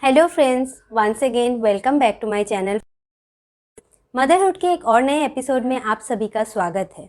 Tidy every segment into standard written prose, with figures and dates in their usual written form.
Hello friends, once again welcome back to my channel. Motherhood के एक और नए एपिसोड में आप सभी का स्वागत है।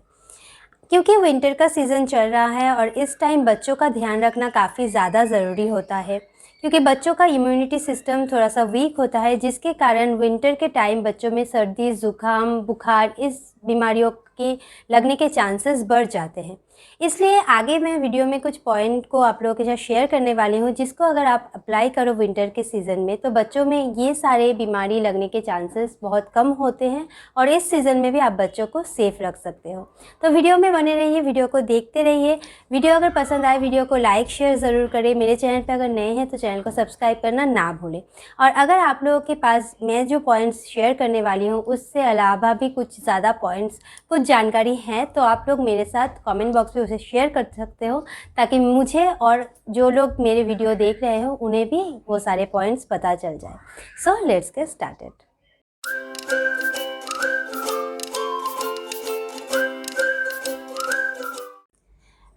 क्योंकि विंटर का सीज़न चल रहा है और इस टाइम बच्चों का ध्यान रखना काफ़ी ज़्यादा ज़रूरी होता है, क्योंकि बच्चों का इम्यूनिटी सिस्टम थोड़ा सा वीक होता है, जिसके कारण विंटर के टाइम बच्चों में सर्दी, ज़ुकाम, बुखार इस बीमारियों के लगने के चांसेस बढ़ जाते हैं। इसलिए आगे मैं वीडियो में कुछ पॉइंट को आप लोगों के साथ शेयर करने वाली हूँ, जिसको अगर आप अप्लाई करो विंटर के सीज़न में तो बच्चों में ये सारे बीमारी लगने के चांसेस बहुत कम होते हैं और इस सीज़न में भी आप बच्चों को सेफ रख सकते हो। तो वीडियो में बने रहिए, वीडियो को देखते रहिए। वीडियो अगर पसंद आए वीडियो को लाइक शेयर ज़रूर करें। मेरे चैनल पर अगर नए हैं तो चैनल को सब्सक्राइब करना ना भूलें। और अगर आप लोगों के पास मैं जो पॉइंट्स शेयर करने वाली हूँ उससे अलावा भी कुछ ज़्यादा पॉइंट्स, कुछ जानकारी है तो आप लोग मेरे साथ कमेंट बॉक्स में उसे शेयर कर सकते हो, ताकि मुझे और जो लोग मेरे वीडियो देख रहे हो उन्हें भी वो सारे पॉइंट्स पता चल जाए। So let's get started.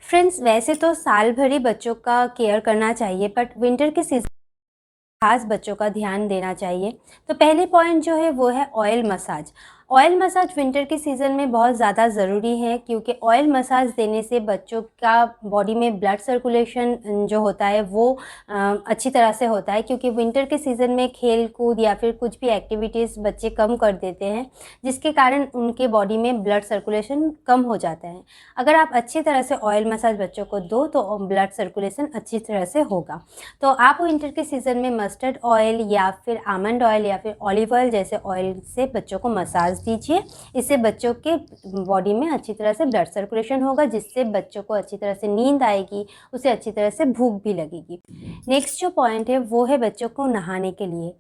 Friends, वैसे तो साल भर ही बच्चों का केयर करना चाहिए, बट विंटर के सीजन खास बच्चों का ध्यान देना चाहिए। तो पहले पॉइंट जो है वो है oil massage. Oil massage winter के सीज़न में बहुत ज़्यादा ज़रूरी है, क्योंकि ऑयल मसाज देने से बच्चों का बॉडी में ब्लड सर्कुलेशन जो होता है वो अच्छी तरह से होता है, क्योंकि विंटर के सीज़न में खेल कूद या फिर कुछ भी एक्टिविटीज़ बच्चे कम कर देते हैं, जिसके कारण उनके बॉडी में ब्लड सर्कुलेशन कम हो जाता है। अगर आप अच्छी तरह से ऑयल मसाज बच्चों को दो तो ब्लड सर्कुलेशन अच्छी तरह से होगा। तो आप विंटर के सीज़न में मस्टर्ड ऑयल या फिर आमंड ऑयल या फिर ऑलिव ऑयल जैसे ऑयल से बच्चों को मसाज दीजिए। इससे बच्चों के बॉडी में अच्छी तरह से ब्लड सर्कुलेशन होगा, जिससे बच्चों को अच्छी तरह से नींद आएगी, उसे अच्छी तरह से भूख भी लगेगी। नेक्स्ट जो पॉइंट है वो है बच्चों को नहाने के लिए।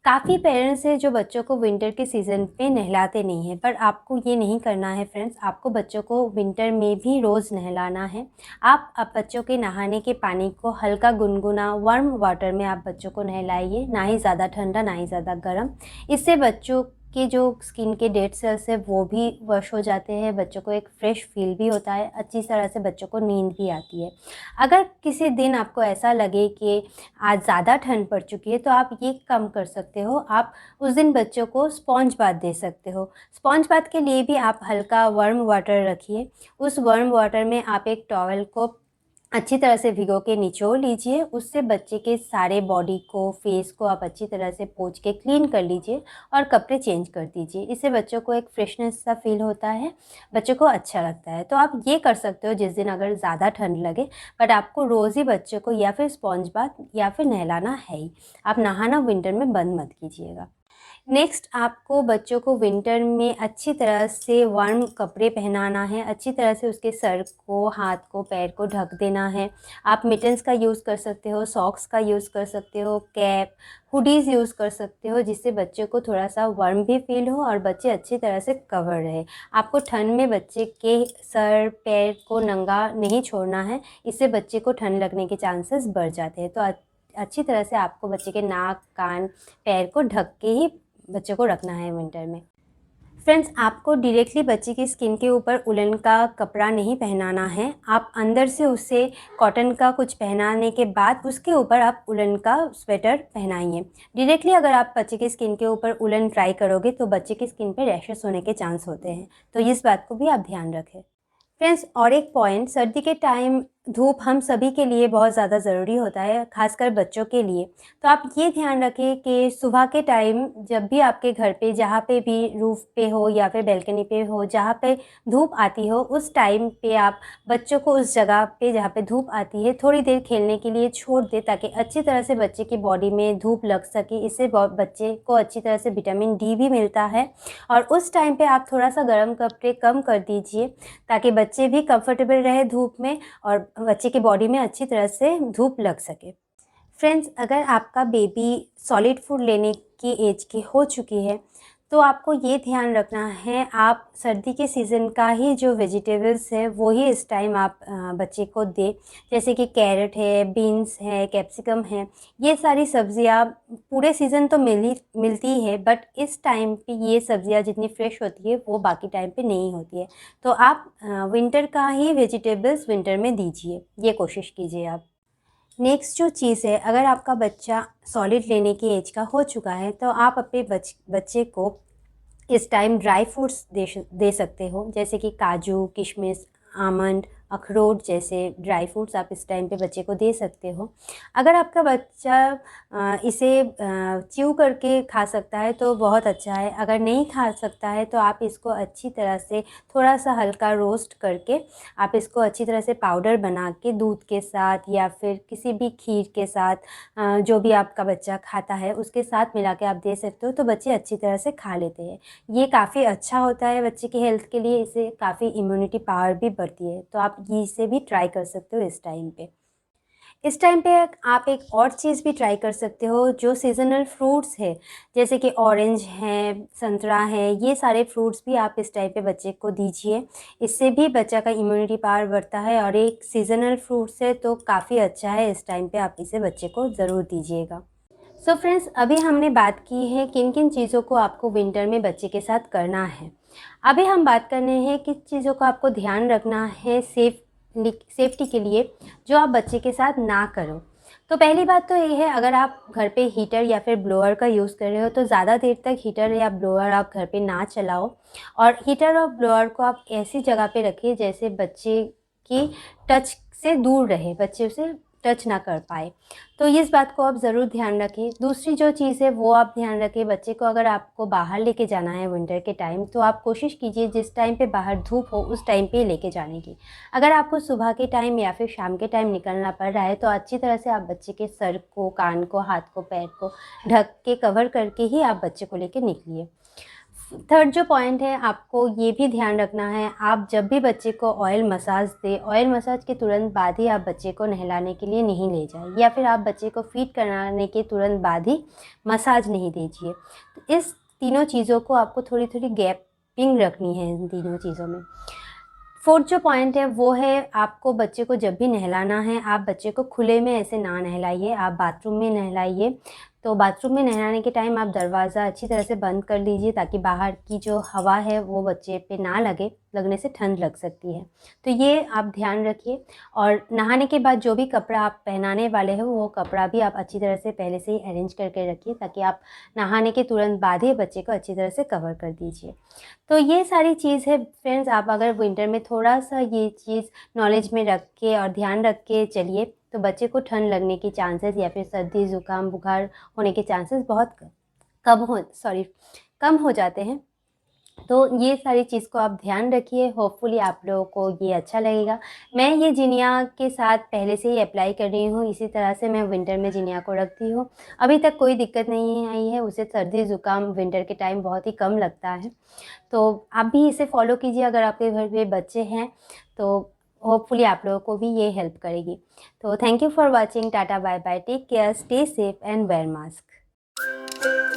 काफ़ी पेरेंट्स हैं जो बच्चों को विंटर के सीज़न पे नहलाते नहीं हैं, पर आपको ये नहीं करना है फ्रेंड्स। आपको बच्चों को विंटर में भी रोज़ नहलाना है। आप बच्चों के नहाने के पानी को हल्का गुनगुना वार्म वाटर में आप बच्चों को नहलाइए, ना ही ज़्यादा ठंडा ना ही ज़्यादा गर्म। इससे बच्चों के जो स्किन के डेड सेल्स है वो भी वॉश हो जाते हैं, बच्चों को एक फ्रेश फील भी होता है, अच्छी तरह से बच्चों को नींद भी आती है। अगर किसी दिन आपको ऐसा लगे कि आज ज़्यादा ठंड पड़ चुकी है तो आप ये कम कर सकते हो, आप उस दिन बच्चों को स्पॉन्ज बाथ दे सकते हो। स्पॉन्ज बाथ के लिए भी आप हल्का वार्म वाटर रखिए। उस वार्म वाटर में आप एक टॉवल को अच्छी तरह से भिगो के निचोड़ लीजिए। उससे बच्चे के सारे बॉडी को, फेस को आप अच्छी तरह से पोंछ के क्लीन कर लीजिए और कपड़े चेंज कर दीजिए। इससे बच्चों को एक फ्रेशनेस सा फील होता है, बच्चों को अच्छा लगता है। तो आप ये कर सकते हो जिस दिन अगर ज़्यादा ठंड लगे, बट आपको रोज़ ही बच्चों को या फिर स्पॉन्ज बाथ या फिर नहलाना है ही। आप नहाना विंटर में बंद मत कीजिएगा। नेक्स्ट, आपको बच्चों को विंटर में अच्छी तरह से वार्म कपड़े पहनाना है, अच्छी तरह से उसके सर को, हाथ को, पैर को ढक देना है। आप मिटन्स का यूज़ कर सकते हो, सॉक्स का यूज़ कर सकते हो, कैप, हुडीज़ यूज़ कर सकते हो, जिससे बच्चे को थोड़ा सा वार्म भी फील हो और बच्चे अच्छी तरह से कवर रहे। आपको ठंड में बच्चे के सर पैर को नंगा नहीं छोड़ना है, इससे बच्चे को ठंड लगने के चांसेस बढ़ जाते हैं। तो अच्छी तरह से आपको बच्चे के नाक, कान, पैर को ढक के ही बच्चों को रखना है विंटर में। फ्रेंड्स, आपको डायरेक्टली बच्चे की स्किन के ऊपर उलन का कपड़ा नहीं पहनाना है। आप अंदर से उसे कॉटन का कुछ पहनाने के बाद उसके ऊपर आप उलन का स्वेटर पहनाइए। डायरेक्टली अगर आप बच्चे की स्किन के ऊपर उलन ट्राई करोगे तो बच्चे की स्किन पे रैशेस होने के चांस होते हैं, तो इस बात को भी आप ध्यान रखें। फ्रेंड्स, और एक पॉइंट, सर्दी के टाइम धूप हम सभी के लिए बहुत ज़्यादा ज़रूरी होता है, खासकर बच्चों के लिए। तो आप ये ध्यान रखें कि सुबह के टाइम जब भी आपके घर पे, जहाँ पे भी रूफ़ पे हो या फिर बैल्कनी पे हो, जहाँ पे धूप आती हो, उस टाइम पे आप बच्चों को उस जगह पे जहाँ पे धूप आती है थोड़ी देर खेलने के लिए छोड़ दें, ताकि अच्छी तरह से बच्चे की बॉडी में धूप लग सके। इससे बच्चे को अच्छी तरह से विटामिन डी भी मिलता है। और उस टाइम पे आप थोड़ा सा गर्म कपड़े कम कर दीजिए, ताकि बच्चे भी कंफर्टेबल रहे धूप में और बच्चे की बॉडी में अच्छी तरह से धूप लग सके। फ्रेंड्स, अगर आपका बेबी सॉलिड फूड लेने की एज की हो चुकी है तो आपको ये ध्यान रखना है, आप सर्दी के सीज़न का ही जो वेजिटेबल्स है वो ही इस टाइम आप बच्चे को दें। जैसे कि कैरेट है, बीन्स है, कैप्सिकम है। ये सारी सब्ज़ियाँ पूरे सीज़न तो मिलती है, बट इस टाइम पे ये सब्ज़ियाँ जितनी फ्रेश होती है वो बाकी टाइम पे नहीं होती है। तो आप विंटर का ही वेजिटेबल्स विंटर में दीजिए, ये कोशिश कीजिए आप। नेक्स्ट जो चीज़ है, अगर आपका बच्चा सॉलिड लेने की एज का हो चुका है तो आप अपने बच्चे को इस टाइम ड्राई फ्रूट्स दे सकते हो, जैसे कि काजू, किशमिश, आमंड, अखरोट जैसे ड्राई फ्रूट्स आप इस टाइम पे बच्चे को दे सकते हो। अगर आपका बच्चा इसे च्यू करके खा सकता है तो बहुत अच्छा है, अगर नहीं खा सकता है तो आप इसको अच्छी तरह से थोड़ा सा हल्का रोस्ट करके आप इसको अच्छी तरह से पाउडर बना के दूध के साथ या फिर किसी भी खीर के साथ जो भी आपका बच्चा खाता है उसके साथ मिला के आप दे सकते हो, तो बच्चे अच्छी तरह से खा लेते हैं। ये काफ़ी अच्छा होता है बच्चे की हेल्थ के लिए, इससे काफ़ी इम्यूनिटी पावर भी बढ़ती है, तो आप ये इसे भी ट्राई कर सकते हो इस टाइम पे। इस टाइम पे आप एक और चीज़ भी ट्राई कर सकते हो जो सीज़नल फ्रूट्स है, जैसे कि ऑरेंज है, संतरा है, ये सारे फ्रूट्स भी आप इस टाइम पे बच्चे को दीजिए। इससे भी बच्चा का इम्यूनिटी पावर बढ़ता है और एक सीज़नल फ्रूट्स है तो काफ़ी अच्छा है, इस टाइम पे आप इसे बच्चे को ज़रूर दीजिएगा। सो फ्रेंड्स, अभी हमने बात की है किन किन चीज़ों को आपको विंटर में बच्चे के साथ करना है। अभी हम बात करने हैं किस चीज़ों का आपको ध्यान रखना है सेफ्टी के लिए, जो आप बच्चे के साथ ना करो। तो पहली बात तो ये है, अगर आप घर पे हीटर या फिर ब्लोअर का यूज़ कर रहे हो तो ज़्यादा देर तक हीटर या ब्लोअर आप घर पे ना चलाओ, और हीटर और ब्लोअर को आप ऐसी जगह पे रखिए जैसे बच्चे की टच से दूर रहे, बच्चे उसे टच ना कर पाए। तो इस बात को आप ज़रूर ध्यान रखें। दूसरी जो चीज़ है वो आप ध्यान रखें, बच्चे को अगर आपको बाहर लेके जाना है विंटर के टाइम तो आप कोशिश कीजिए जिस टाइम पे बाहर धूप हो उस टाइम पे लेके जाने की। अगर आपको सुबह के टाइम या फिर शाम के टाइम निकलना पड़ रहा है तो अच्छी तरह से आप बच्चे के सर को, कान को, हाथ को, पैर को ढक के कवर करके ही आप बच्चे को लेके निकलिए। थर्ड जो पॉइंट है, आपको ये भी ध्यान रखना है, आप जब भी बच्चे को ऑयल मसाज दें, ऑयल मसाज के तुरंत बाद ही आप बच्चे को नहलाने के लिए नहीं ले जाएं, या फिर आप बच्चे को फीड कराने के तुरंत बाद ही मसाज नहीं दीजिए। तो इस तीनों चीज़ों को आपको थोड़ी थोड़ी गैपिंग रखनी है इन तीनों चीज़ों में। फोर्थ जो पॉइंट है वो है, आपको बच्चे को जब भी नहलाना है आप बच्चे को खुले में ऐसे ना नहलाइए, आप बाथरूम में नहलाइए। तो बाथरूम में नहलाने के टाइम आप दरवाज़ा अच्छी तरह से बंद कर लीजिए ताकि बाहर की जो हवा है वो बच्चे पे ना लगे, लगने से ठंड लग सकती है। तो ये आप ध्यान रखिए। और नहाने के बाद जो भी कपड़ा आप पहनाने वाले हो वो कपड़ा भी आप अच्छी तरह से पहले से ही अरेंज करके रखिए ताकि आप नहाने के तुरंत बाद ही बच्चे को अच्छी तरह से कवर कर दीजिए। तो ये सारी चीज़ है फ्रेंड्स, आप अगर विंटर में थोड़ा सा ये चीज़ नॉलेज में रख के और ध्यान रख के चलिए तो बच्चे को ठंड लगने की चांसेस या फिर सर्दी ज़ुकाम बुखार होने के चांसेस बहुत कम हो जाते हैं। तो ये सारी चीज़ को आप ध्यान रखिए, होपफुली आप लोगों को ये अच्छा लगेगा। मैं ये जिनिया के साथ पहले से ही अप्लाई कर रही हूँ, इसी तरह से मैं विंटर में जिनिया को रखती हूँ। अभी तक कोई दिक्कत नहीं आई है, उसे सर्दी ज़ुकाम विंटर के टाइम बहुत ही कम लगता है। तो आप भी इसे फॉलो कीजिए अगर आपके घर पे बच्चे हैं, तो होपफुली आप लोगों को भी ये हेल्प करेगी। तो thank you for watching, tata bye bye, take care, stay safe and wear mask.